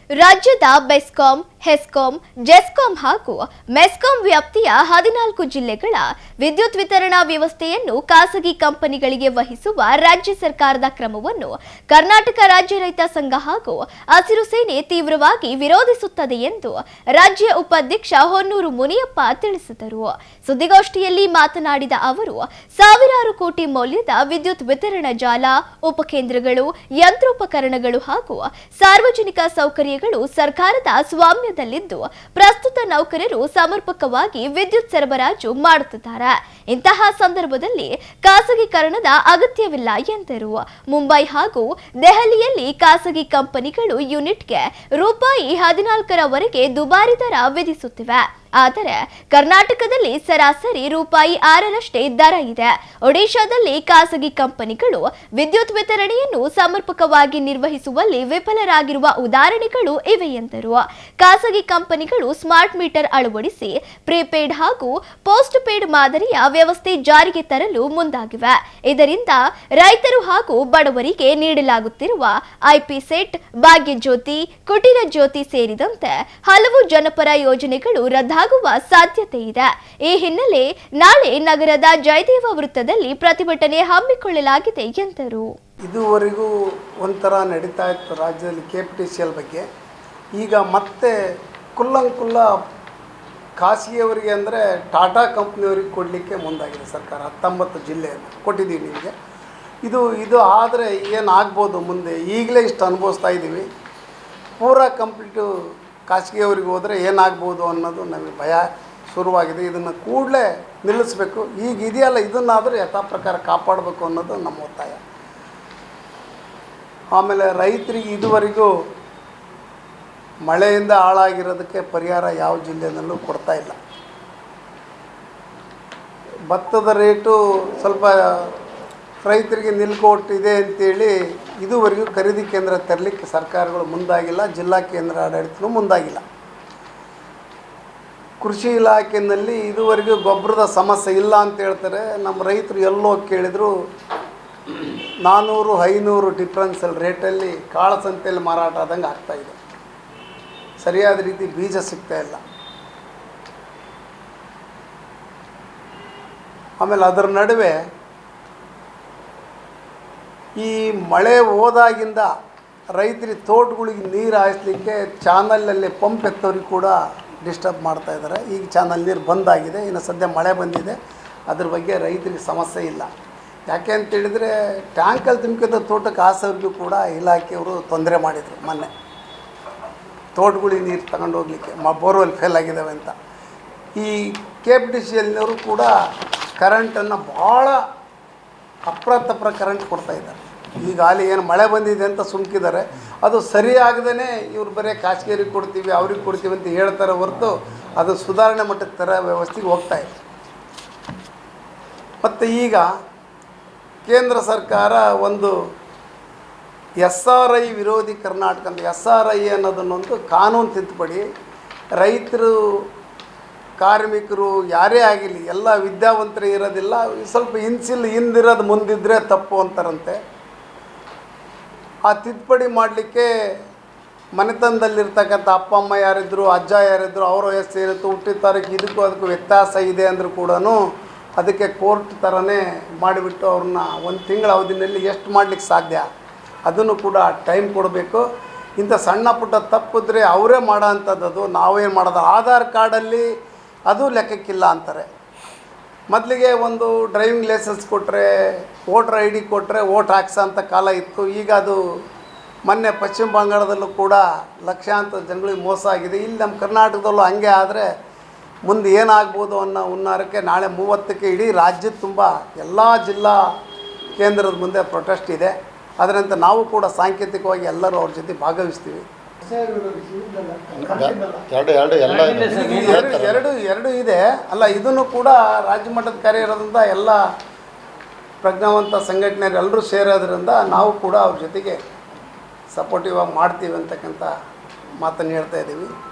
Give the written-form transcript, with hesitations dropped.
ರಾಜ್ಯದ ಬೆಸ್ಕಾಂ, ಹೆಸ್ಕಾಂ, ಜೆಸ್ಕಾಂ ಹಾಗೂ ಮೆಸ್ಕಾಂ ವ್ಯಾಪ್ತಿಯ 14 ಜಿಲ್ಲೆಗಳ ವಿದ್ಯುತ್ ವಿತರಣಾ ವ್ಯವಸ್ಥೆಯನ್ನು ಖಾಸಗಿ ಕಂಪನಿಗಳಿಗೆ ವಹಿಸುವ ರಾಜ್ಯ ಸರ್ಕಾರದ ಕ್ರಮವನ್ನು ಕರ್ನಾಟಕ ರಾಜ್ಯ ರೈತ ಸಂಘ ಹಾಗೂ ಹಸಿರು ಸೇನೆ ತೀವ್ರವಾಗಿ ವಿರೋಧಿಸುತ್ತದೆ ಎಂದು ರಾಜ್ಯ ಉಪಾಧ್ಯಕ್ಷ ಹೊನ್ನೂರು ಮುನಿಯಪ್ಪ ತಿಳಿಸಿದರು. ಸುದ್ದಿಗೋಷ್ಠಿಯಲ್ಲಿ ಮಾತನಾಡಿದ ಅವರು, ಸಾವಿರಾರು ಕೋಟಿ ಮೌಲ್ಯದ ವಿದ್ಯುತ್ ವಿತರಣಾ ಜಾಲ, ಉಪಕೇಂದ್ರಗಳು, ಯಂತ್ರೋಪಕರಣಗಳು ಹಾಗೂ ಸಾರ್ವಜನಿಕ ಸೌಕರ್ಯಗಳು ಸರ್ಕಾರದ ಸ್ವಾಮ್ಯದಲ್ಲಿದ್ದು ಪ್ರಸ್ತುತ ನೌಕರರು ಸಮರ್ಪಕವಾಗಿ ವಿದ್ಯುತ್ ಸರಬರಾಜು ಮಾಡುತ್ತಿದ್ದಾರೆ. ಇಂತಹ ಸಂದರ್ಭದಲ್ಲಿ ಖಾಸಗೀಕರಣದ ಅಗತ್ಯವಿಲ್ಲ ಎಂದರು. ಮುಂಬೈ ಹಾಗೂ ದೆಹಲಿಯಲ್ಲಿ ಖಾಸಗಿ ಕಂಪನಿಗಳು ಯೂನಿಟ್ಗೆ ₹14ರವರೆಗೆ ದುಬಾರಿ ದರ ವಿಧಿಸುತ್ತಿವೆ. ಆದರೆ ಕರ್ನಾಟಕದಲ್ಲಿ ಸರಾಸರಿ ₹6ರಷ್ಟೇ ದರ ಇದೆ. ಒಡಿಶಾದಲ್ಲಿ ಖಾಸಗಿ ಕಂಪನಿಗಳು ವಿದ್ಯುತ್ ವಿತರಣೆಯನ್ನು ಸಮರ್ಪಕವಾಗಿ ನಿರ್ವಹಿಸುವಲ್ಲಿ ವಿಫಲರಾಗಿರುವ ಉದಾಹರಣೆಗಳು ಇವೆ ಎಂದರು. ಖಾಸಗಿ ಕಂಪನಿಗಳು ಸ್ಮಾರ್ಟ್ ಮೀಟರ್ ಅಳವಡಿಸಿ ಪ್ರೀಪೇಡ್ ಹಾಗೂ ಪೋಸ್ಟ್ ಪೇಡ್ ಮಾದರಿಯ ವ್ಯವಸ್ಥೆ ಜಾರಿಗೆ ತರಲು ಮುಂದಾಗಿವೆ. ಇದರಿಂದ ರೈತರು ಹಾಗೂ ಬಡವರಿಗೆ ನೀಡಲಾಗುತ್ತಿರುವ ಐಪಿ ಸೆಟ್, ಭಾಗ್ಯ ಜ್ಯೋತಿ, ಕುಟೀರ ಜ್ಯೋತಿ ಸೇರಿದಂತೆ ಹಲವು ಜನಪರ ಯೋಜನೆಗಳು ರದ್ದಾಗುವ ಸಾಧ್ಯತೆ ಇದೆ. ಈ ಹಿನ್ನೆಲೆ ನಾಳೆ ನಗರದ ಜಯದೇವ ವೃತ್ತದಲ್ಲಿ ಪ್ರತಿಭಟನೆ ಹಮ್ಮಿಕೊಳ್ಳಲಾಗಿದೆ ಎಂದರು. ಇದುವರೆಗೂ ಒಂಥರ ನಡೀತಾ ಇತ್ತು ರಾಜ್ಯದಲ್ಲಿ ಕೆಪಿಟಿಸಿಎಲ್ ಬಗ್ಗೆ. ಈಗ ಮತ್ತೆ ಕುಲ್ಲಂಕುಲ್ಲ ಖಾಸಗಿಯವರಿಗೆ ಅಂದರೆ ಟಾಟಾ ಕಂಪ್ನಿಯವರಿಗೆ ಕೊಡಲಿಕ್ಕೆ ಮುಂದಾಗಿದೆ ಸರ್ಕಾರ. 19 ಜಿಲ್ಲೆಯನ್ನು ಕೊಟ್ಟಿದ್ದೀವಿ ನಿಮಗೆ. ಇದು ಆದರೆ ಏನಾಗ್ಬೋದು ಮುಂದೆ, ಈಗಲೇ ಇಷ್ಟು ಅನುಭವಿಸ್ತಾ ಇದ್ದೀವಿ. ಪೂರಾ ಕಂಪ್ಲೀಟು ಖಾಸಗಿಯವರಿಗೆ ಹೋದರೆ ಏನಾಗ್ಬೋದು ಅನ್ನೋದು ನಮಗೆ ಭಯ ಶುರುವಾಗಿದೆ. ಇದನ್ನು ಕೂಡಲೇ ನಿಲ್ಲಿಸಬೇಕು. ಈಗ ಇದೆಯಲ್ಲ, ಇದನ್ನಾದರೂ ಯಥಾ ಪ್ರಕಾರ ಕಾಪಾಡಬೇಕು ಅನ್ನೋದು ನಮ್ಮ ಒತ್ತಾಯ. ಆಮೇಲೆ ರೈತರಿಗೆ ಇದುವರೆಗೂ ಮಳೆಯಿಂದ ಹಾಳಾಗಿರೋದಕ್ಕೆ ಪರಿಹಾರ ಯಾವ ಜಿಲ್ಲೆಯಲ್ಲೂ ಕೊಡ್ತಾ ಇಲ್ಲ. ಭತ್ತದ ರೇಟು ಸ್ವಲ್ಪ ರೈತರಿಗೆ ನಿಲ್ಕೊಟ್ಟಿದೆ ಅಂತೇಳಿ ಇದುವರೆಗೂ ಖರೀದಿ ಕೇಂದ್ರ ತರಲಿಕ್ಕೆ ಸರ್ಕಾರಗಳು ಮುಂದಾಗಿಲ್ಲ. ಜಿಲ್ಲಾ ಕೇಂದ್ರ ಆಡಳಿತನೂ ಮುಂದಾಗಿಲ್ಲ. ಕೃಷಿ ಇಲಾಖೆಯಲ್ಲಿ ಇದುವರೆಗೂ ಗೊಬ್ಬರದ ಸಮಸ್ಯೆ ಇಲ್ಲ ಅಂತ ಹೇಳ್ತಾರೆ. ನಮ್ಮ ರೈತರು ಎಲ್ಲೋ ಕೇಳಿದ್ರು 400-500 ಡಿಫ್ರೆನ್ಸಲ್ಲಿ ರೇಟಲ್ಲಿ ಕಾಳಸಂತೆಯಲ್ಲಿ ಮಾರಾಟ ಆದಂಗೆ ಆಗ್ತಾಯಿದೆ. ಸರಿಯಾದ ರೀತಿ ಬೀಜ ಸಿಗ್ತಾ ಇಲ್ಲ. ಆಮೇಲೆ ಅದರ ನಡುವೆ ಈ ಮಳೆ ಹೋದಾಗಿಂದ ರೈತರಿಗೆ ತೋಟಗಳಿಗೆ ನೀರು ಹಾಯಿಸ್ಲಿಕ್ಕೆ ಚಾನಲಲ್ಲಿ ಪಂಪ್ ಎತ್ತೋರಿಗೆ ಕೂಡ ಡಿಸ್ಟರ್ಬ್ ಮಾಡ್ತಾಯಿದ್ದಾರೆ. ಈಗ ಚಾನಲ್ ನೀರು ಬಂದಾಗಿದೆ. ಇನ್ನು ಸದ್ಯ ಮಳೆ ಬಂದಿದೆ. ಅದ್ರ ಬಗ್ಗೆ ರೈತರಿಗೆ ಸಮಸ್ಯೆ ಇಲ್ಲ. ಯಾಕೆ ಅಂತೇಳಿದರೆ ಟ್ಯಾಂಕಲ್ಲಿ ತುಂಬಿದ ತೋಟಕ್ಕೆ ಹಾಸೋರಿಗೂ ಕೂಡ ಇಲಾಖೆಯವರು ತೊಂದರೆ ಮಾಡಿದರು. ಮೊನ್ನೆ ತೋಟಗಳಿಗೆ ನೀರು ತಗೊಂಡು ಹೋಗ್ಲಿಕ್ಕೆ ಬೋರ್ವೆಲ್ ಫೇಲ್ ಆಗಿದ್ದಾವೆ ಅಂತ. ಈ ಕೆಪಿಟಿಸಿಎಲ್ನವರು ಕೂಡ ಕರೆಂಟನ್ನು ಭಾಳ ಅಪ್ರತಪ್ರ ಕರೆಂಟ್ ಕೊಡ್ತಾಯಿದ್ದಾರೆ. ಈಗ ಅಲ್ಲಿ ಏನು ಮಳೆ ಬಂದಿದೆ ಅಂತ ಸುಮ್ಕಿದ್ದಾರೆ. ಅದು ಸರಿಯಾಗದೇ ಇವ್ರು ಬರೀ ಖಾಸಗಿಯರಿಗೆ ಕೊಡ್ತೀವಿ, ಅವ್ರಿಗೆ ಕೊಡ್ತೀವಿ ಅಂತ ಹೇಳ್ತಾರೆ ಹೊರತು ಅದು ಸುಧಾರಣೆ ಮಟ್ಟದ ಥರ ವ್ಯವಸ್ಥೆಗೆ ಹೋಗ್ತಾಯಿದೆ. ಮತ್ತು ಈಗ ಕೇಂದ್ರ ಸರ್ಕಾರ ಒಂದು SRI ವಿರೋಧಿ ಕರ್ನಾಟಕ ಅಂತ SRI ಅನ್ನೋದನ್ನೊಂದು ಕಾನೂನು ತಿದ್ದುಪಡಿ, ರೈತರು, ಕಾರ್ಮಿಕರು ಯಾರೇ ಆಗಿರಲಿ ಎಲ್ಲ ವಿದ್ಯಾವಂತರೇ ಇರೋದಿಲ್ಲ, ಸ್ವಲ್ಪ ಹಿಂದಿರೋದು ಮುಂದಿದ್ದರೆ ತಪ್ಪು ಅಂತಾರಂತೆ. ಆ ತಿದ್ದುಪಡಿ ಮಾಡಲಿಕ್ಕೆ ಮನೆತನದಲ್ಲಿರ್ತಕ್ಕಂಥ ಅಪ್ಪ ಅಮ್ಮ ಯಾರಿದ್ರು, ಅಜ್ಜ ಯಾರಿದ್ರು, ಅವ್ರ ವಯಸ್ಸು ಏನಿತ್ತು, ಹುಟ್ಟಿದ ತಾರೀಕು ಇದಕ್ಕೂ ಅದಕ್ಕೂ ವ್ಯತ್ಯಾಸ ಇದೆ ಅಂದರೂ ಕೂಡ ಅದಕ್ಕೆ ಕೋರ್ಟ್ ಥರನೇ ಮಾಡಿಬಿಟ್ಟು ಅವ್ರನ್ನ 1 ತಿಂಗಳ ಅವಧಿನಲ್ಲಿ ಎಷ್ಟು ಮಾಡಲಿಕ್ಕೆ ಸಾಧ್ಯ ಅದನ್ನು ಕೂಡ ಟೈಮ್ ಕೊಡಬೇಕು. ಇಂಥ ಸಣ್ಣ ಪುಟ್ಟ ತಪ್ಪಿದ್ರೆ ಅವರೇ ಮಾಡೋ ಅಂಥದ್ದು. ಅದು ನಾವೇನು ಮಾಡೋದು, ಆಧಾರ್ ಕಾರ್ಡಲ್ಲಿ ಅದು ಲೆಕ್ಕಕ್ಕಿಲ್ಲ ಅಂತಾರೆ. ಮೊದಲಿಗೆ ಒಂದು ಡ್ರೈವಿಂಗ್ ಲೈಸೆನ್ಸ್ ಕೊಟ್ಟರೆ, ವೋಟ್ರ್ ID ಕೊಟ್ಟರೆ ವೋಟ್ ಹಾಕ್ಸೋ ಅಂಥ ಕಾಲ ಇತ್ತು. ಈಗ ಅದು ಮೊನ್ನೆ ಪಶ್ಚಿಮ ಬಂಗಾಳದಲ್ಲೂ ಕೂಡ ಲಕ್ಷಾಂತರ ಜನಗಳಿಗೆ ಮೋಸ ಆಗಿದೆ. ಇಲ್ಲಿ ನಮ್ಮ ಕರ್ನಾಟಕದಲ್ಲೂ ಹಂಗೆ ಆದರೆ ಮುಂದೆ ಏನಾಗ್ಬೋದು ಅನ್ನೋ ಹುನ್ನಾರಕ್ಕೆ ನಾಳೆ 30ಕ್ಕೆ ಇಡೀ ರಾಜ್ಯದ ತುಂಬ ಎಲ್ಲ ಜಿಲ್ಲಾ ಕೇಂದ್ರದ ಮುಂದೆ ಪ್ರೊಟೆಸ್ಟ್ ಇದೆ. ಅದರಂತೆ ನಾವು ಕೂಡ ಸಾಂಕೇತಿಕವಾಗಿ ಎಲ್ಲರೂ ಅವ್ರ ಜೊತೆ ಭಾಗವಹಿಸ್ತೀವಿ. ಎರಡು ಇದೆ ಅಲ್ಲ, ಇದನ್ನು ಕೂಡ ರಾಜ್ಯ ಮಟ್ಟದ ಕಾರ್ಯ ಇರೋದ್ರಿಂದ ಎಲ್ಲ ಪ್ರಜ್ಞಾವಂತ ಸಂಘಟನೆಯರು ಎಲ್ಲರೂ ಸೇರೋದ್ರಿಂದ ನಾವು ಕೂಡ ಅವ್ರ ಜೊತೆಗೆ ಸಪೋರ್ಟಿವ್ ಆಗಿ ಮಾಡ್ತೀವಿ ಅಂತಕ್ಕಂಥ ಮಾತನ್ನು ಹೇಳ್ತಾ ಇದ್ದೀವಿ.